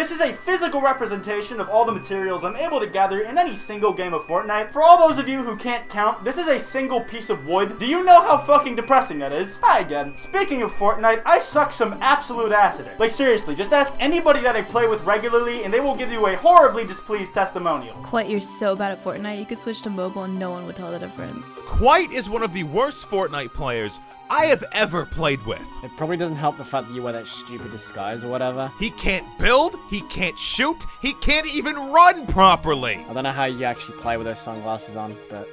This is a physical representation of all the materials I'm able to gather in any single game of Fortnite. For all those of you who can't count, this is a single piece of wood. Do you know how fucking depressing that is? Hi again. Speaking of Fortnite, I suck some absolute ass at it. Like seriously, just ask anybody that I play with regularly and they will give you a horribly displeased testimonial. Kwite, you're so bad at Fortnite, you could switch to mobile and no one would tell the difference. Kwite is one of the worst Fortnite players I have ever played with. It probably doesn't help the fact that you wear that stupid disguise or whatever. He can't build, he can't shoot, he can't even run properly. I don't know how you actually play with those sunglasses on, but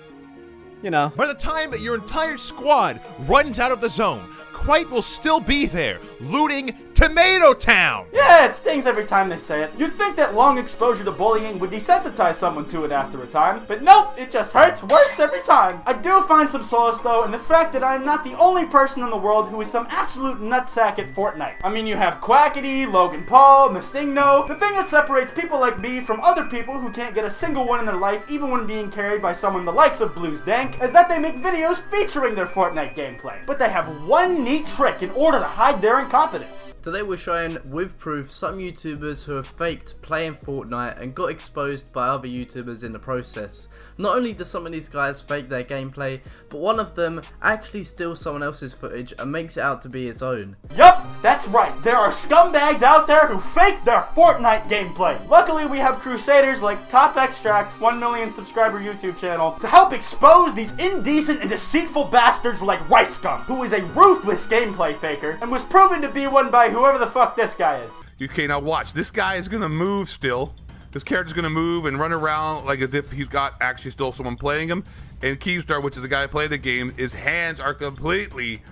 you know. By the time your entire squad runs out of the zone, Kwite will still be there, looting Tomato Town! Yeah, it stings every time they say it. You'd think that long exposure to bullying would desensitize someone to it after a time, but nope, it just hurts worse every time. I do find some solace, though, in the fact that I'm not the only person in the world who is some absolute nutsack at Fortnite. I mean, you have Quackity, Logan Paul, Missingno. The thing that separates people like me from other people who can't get a single one in their life, even when being carried by someone the likes of Blues Dank, is that they make videos featuring their Fortnite gameplay. But they have one neat trick in order to hide their incompetence. Today we're showing with proof some YouTubers who have faked playing Fortnite and got exposed by other YouTubers in the process. Not only do some of these guys fake their gameplay, but one of them actually steals someone else's footage and makes it out to be his own. Yup, that's right. There are scumbags out there who fake their Fortnite gameplay. Luckily, we have crusaders like Top Extract, 1 million subscriber YouTube channel, to help expose these indecent and deceitful bastards like RiceGum, who is a ruthless gameplay faker and was proven to be one by whoever the fuck this guy is. Okay, now watch. This guy is gonna move still. This character's gonna move and run around like as if he's got actually still someone playing him. And Keemstar, which is the guy who played the game, his hands are completely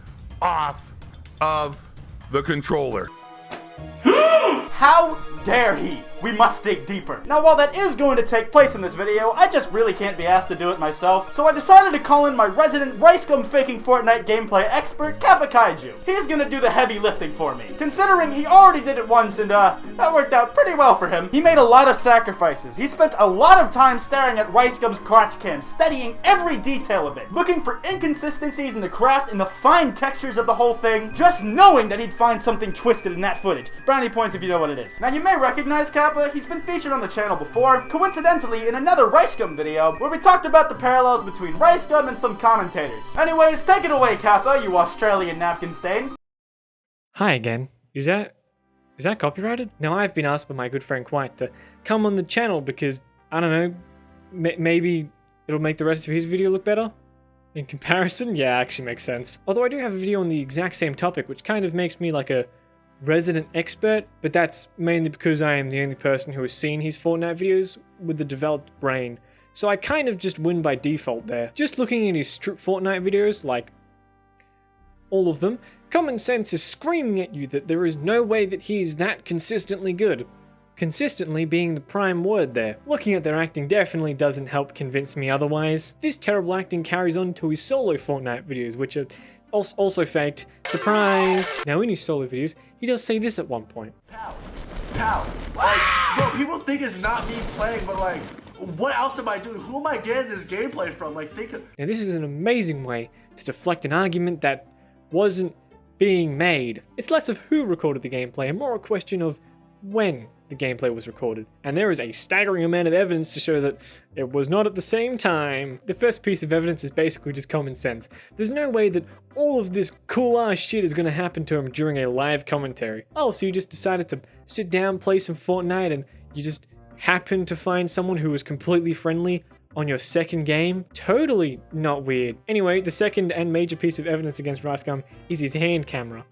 off of the controller. How dare he? We must dig deeper. Now, while that is going to take place in this video, I just really can't be asked to do it myself, so I decided to call in my resident RiceGum faking Fortnite gameplay expert, CupcakesMmm. He's gonna do the heavy lifting for me, considering he already did it once and that worked out pretty well for him. He made a lot of sacrifices. He spent a lot of time staring at RiceGum's crotch cam, studying every detail of it, looking for inconsistencies in the craft and the fine textures of the whole thing, just knowing that he'd find something twisted in that footage. Brownie points if you know what it is. Now, you may recognize Kappa. He's been featured on the channel before, coincidentally in another RiceGum video, where we talked about the parallels between RiceGum and some commentators. Anyways, take it away, Kappa, you Australian napkin stain. Hi again. Is that copyrighted? Now, I've been asked by my good friend Kwite to come on the channel because, I don't know, maybe it'll make the rest of his video look better? In comparison? Yeah, actually makes sense. Although I do have a video on the exact same topic, which kind of makes me like a resident expert, but that's mainly because I am the only person who has seen his Fortnite videos with a developed brain, so I kind of just win by default there. Just looking at his Fortnite videos, like all of them, common sense is screaming at you that there is no way that he is that consistently good. Consistently being the prime word there. Looking at their acting definitely doesn't help convince me otherwise. This terrible acting carries on to his solo Fortnite videos, which are also faked. Surprise! Now in his solo videos, he does say this at one point. Pow. Like, bro, people think it's not me playing, but like, what else am I doing? Who am I getting this gameplay from? Like, think of— Now this is an amazing way to deflect an argument that wasn't being made. It's less of who recorded the gameplay and more a question of when the gameplay was recorded. And there is a staggering amount of evidence to show that it was not at the same time. The first piece of evidence is basically just common sense. There's no way that all of this cool ass shit is gonna happen to him during a live commentary. Oh, so you just decided to sit down, play some Fortnite, and you just happened to find someone who was completely friendly on your second game? Totally not weird. Anyway, the second and major piece of evidence against RiceGum is his hand camera,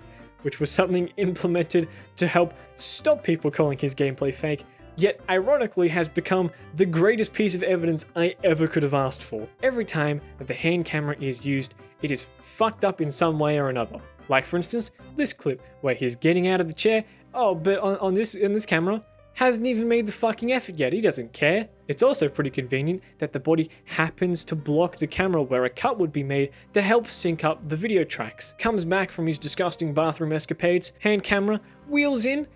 which was something implemented to help stop people calling his gameplay fake, yet ironically has become the greatest piece of evidence I ever could have asked for. Every time that the hand camera is used, it is fucked up in some way or another. Like for instance, this clip where he's getting out of the chair, but in this camera, hasn't even made the fucking effort yet, he doesn't care. It's also pretty convenient that the body happens to block the camera where a cut would be made to help sync up the video tracks. Comes back from his disgusting bathroom escapades, hand camera, wheels in,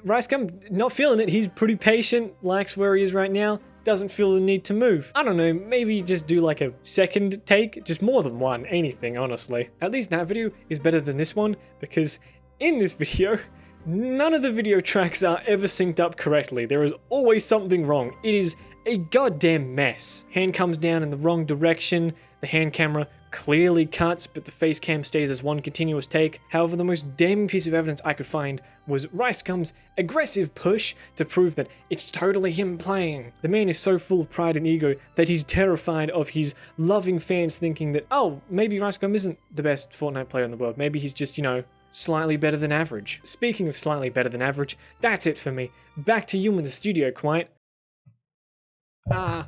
RiceGum not feeling it, he's pretty patient, likes where he is right now, doesn't feel the need to move. I don't know, maybe just do like a second take, just more than one, anything honestly. At least that video is better than this one, because in this video, None of the video tracks are ever synced up correctly. There is always something wrong. It is a goddamn mess. Hand comes down in the wrong direction. The hand camera clearly cuts, but the face cam stays as one continuous take. However, the most damning piece of evidence I could find was RiceGum's aggressive push to prove that it's totally him playing. The man is so full of pride and ego that he's terrified of his loving fans thinking that, oh, maybe RiceGum isn't the best Fortnite player in the world. Maybe he's just, slightly better than average. Speaking of slightly better than average, that's it for me. Back to you in the studio, Kwite.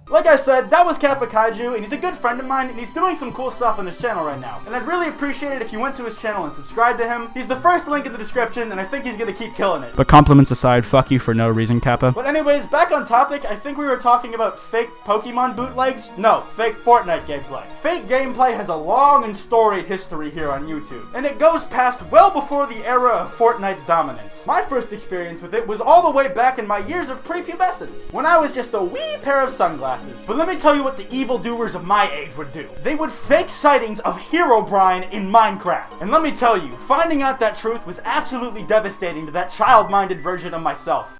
Like I said, that was CupcakesMmm, and he's a good friend of mine, and he's doing some cool stuff on his channel right now. And I'd really appreciate it if you went to his channel and subscribed to him. He's the first link in the description, and I think he's gonna keep killing it. But compliments aside, fuck you for no reason, Kappa. But anyways, back on topic, I think we were talking about fake Pokemon bootlegs? No, fake Fortnite gameplay. Fake gameplay has a long and storied history here on YouTube, and it goes past well before the era of Fortnite's dominance. My first experience with it was all the way back in my years of prepubescence, when I was just a wee pair of sunglasses. But let me tell you what the evildoers of my age would do. They would fake sightings of Herobrine in Minecraft. And let me tell you, finding out that truth was absolutely devastating to that child-minded version of myself.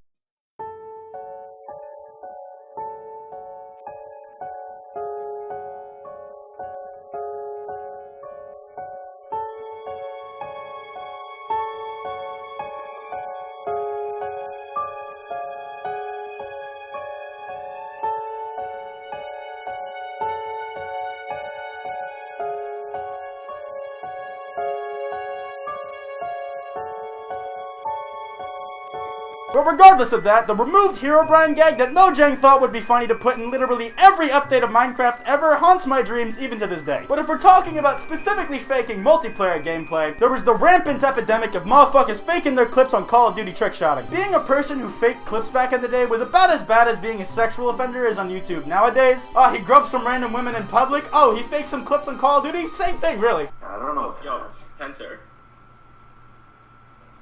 But regardless of that, the removed Herobrine gag that Mojang thought would be funny to put in literally every update of Minecraft ever haunts my dreams even to this day. But if we're talking about specifically faking multiplayer gameplay, there was the rampant epidemic of motherfuckers faking their clips on Call of Duty trickshotting. Being a person who faked clips back in the day was about as bad as being a sexual offender is on YouTube nowadays. Oh, he groped some random women in public. Oh, he faked some clips on Call of Duty. Same thing, really. I don't know. Yo, Tensor.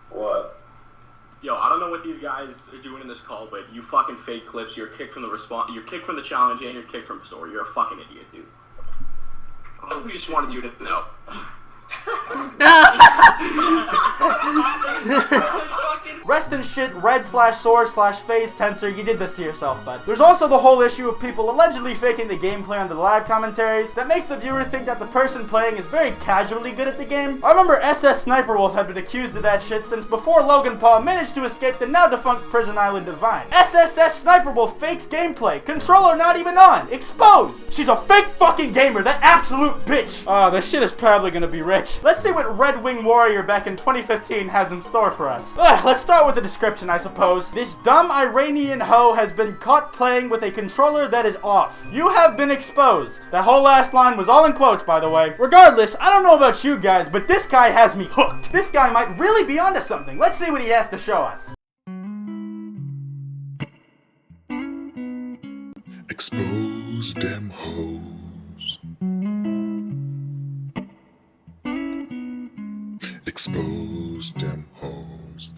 What? Yo, I don't know what these guys are doing in this call, but you fucking fake clips. You're kicked from the you're kicked from the challenge, and you're kicked from Soar. You're a fucking idiot, dude. Oh, we just wanted you to know. Rest in shit, red/soar/phase Tensor, you did this to yourself, bud. There's also the whole issue of people allegedly faking the gameplay on the live commentaries that makes the viewer think that the person playing is very casually good at the game. I remember SS Sniper Wolf had been accused of that shit since before Logan Paul managed to escape the now defunct Prison Island Divine. SSS Sniper Wolf fakes gameplay, controller not even on, exposed. She's a fake fucking gamer, that absolute bitch. Oh, this shit is probably gonna be rich. Let's see what Red Wing Warrior back in 2015 has in store for us. Let's start with the description, I suppose. This dumb Iranian hoe has been caught playing with a controller that is off. You have been exposed. That whole last line was all in quotes, by the way. Regardless, I don't know about you guys, but this guy has me hooked. This guy might really be onto something. Let's see what he has to show us. Expose them hoes. Expose them hoes.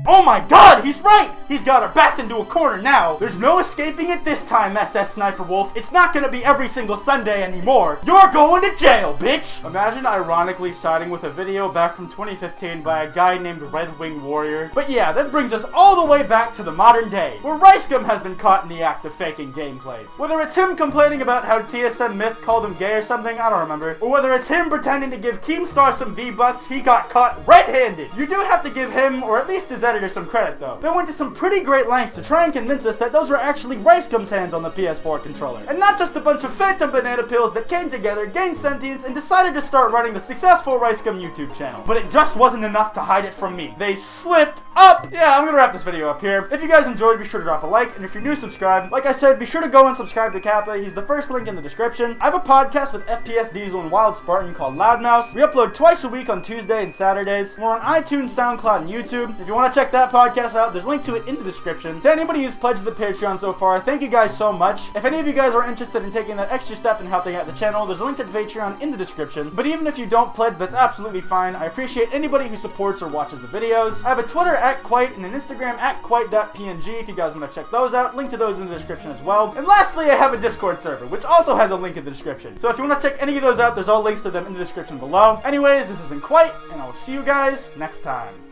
Oh my god, he's right! He's got her backed into a corner now. There's no escaping it this time, SS Sniper Wolf. It's not gonna be every single Sunday anymore. You're going to jail, bitch! Imagine ironically siding with a video back from 2015 by a guy named Red Wing Warrior. But yeah, that brings us all the way back to the modern day, where RiceGum has been caught in the act of faking gameplays. Whether it's him complaining about how TSM Myth called him gay or something, I don't remember. Or whether it's him pretending to give Keemstar some V-Bucks, he got caught red-handed. You do have to give him, or at least his editor, some credit though. They went to some pretty great lengths to try and convince us that those were actually RiceGum's hands on the PS4 controller, and not just a bunch of phantom banana pills that came together, gained sentience, and decided to start running the successful RiceGum YouTube channel. But it just wasn't enough to hide it from me. They slipped up! Yeah, I'm gonna wrap this video up here. If you guys enjoyed, be sure to drop a like, and if you're new, subscribe. Like I said, be sure to go and subscribe to Kappa. He's the first link in the description. I have a podcast with FPS Diesel and Wild Spartan called Loudmouse. We upload twice a week on Tuesday and Saturdays. We're on iTunes, SoundCloud, and YouTube. If you want to check check that podcast out, there's a link to it in the description. To anybody who's pledged the Patreon so far, thank you guys so much. If any of you guys are interested in taking that extra step and helping out the channel, there's a link to the Patreon in the description. But even if you don't pledge, that's absolutely fine. I appreciate anybody who supports or watches the videos. I have a Twitter at Kwite and an Instagram at Kwite.png if you guys want to check those out. Link to those in the description as well. And lastly, I have a Discord server, which also has a link in the description. So if you want to check any of those out, there's all links to them in the description below. Anyways, this has been Kwite, and I will see you guys next time.